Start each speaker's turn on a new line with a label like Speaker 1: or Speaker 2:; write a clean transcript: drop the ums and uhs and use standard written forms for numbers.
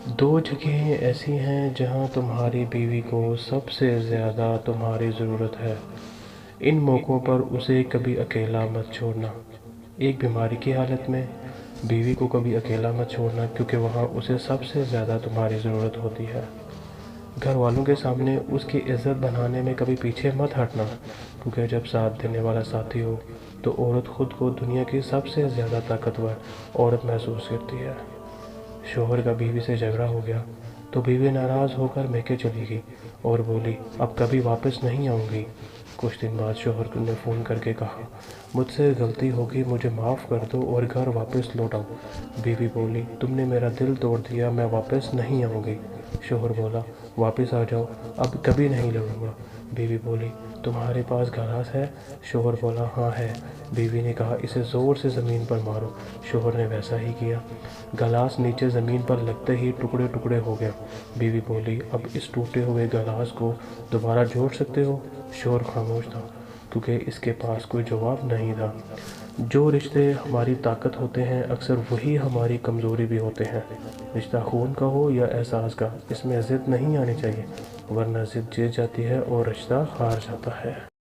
Speaker 1: دو جگہیں ایسی ہیں جہاں تمہاری بیوی کو سب سے زیادہ تمہاری ضرورت ہے۔ ان موقعوں پر اسے کبھی اکیلا مت چھوڑنا۔ ایک بیماری کی حالت میں بیوی کو کبھی اکیلا مت چھوڑنا، کیونکہ وہاں اسے سب سے زیادہ تمہاری ضرورت ہوتی ہے۔ گھر والوں کے سامنے اس کی عزت بنانے میں کبھی پیچھے مت ہٹنا، کیونکہ جب ساتھ دینے والا ساتھی ہو تو عورت خود کو دنیا کی سب سے زیادہ طاقتور عورت محسوس کرتی ہے۔ شوہر کا بیوی سے جھگڑا ہو گیا تو بیوی ناراض ہو کر میکے چلی گئی اور بولی، اب کبھی واپس نہیں آؤں گی۔ کچھ دن بعد شوہر نے فون کر کے کہا، مجھ سے غلطی ہوگی، مجھے معاف کر دو اور گھر واپس لوٹ آؤ۔ بیوی بولی، تم نے میرا دل توڑ دیا، میں واپس نہیں آؤں گی۔ شوہر بولا، واپس آ جاؤ، اب کبھی نہیں لڑوں گا۔ بیوی بولی، تمہارے پاس گلاس ہے؟ شوہر بولا، ہاں ہے۔ بیوی نے کہا، اسے زور سے زمین پر مارو۔ شوہر نے ویسا ہی کیا۔ گلاس نیچے زمین پر لگتے ہی ٹکڑے ٹکڑے ہو گیا۔ بیوی بولی، اب اس ٹوٹے ہوئے گلاس کو دوبارہ جوڑ سکتے ہو؟ شوہر خاموش تھا، کیونکہ اس کے پاس کوئی جواب نہیں تھا۔ جو رشتے ہماری طاقت ہوتے ہیں اکثر وہی ہماری کمزوری بھی ہوتے ہیں۔ رشتہ خون کا ہو یا احساس کا، اس میں ضد نہیں آنی چاہیے، ورنہ ضد جیت جاتی ہے اور رشتہ ہار جاتا ہے۔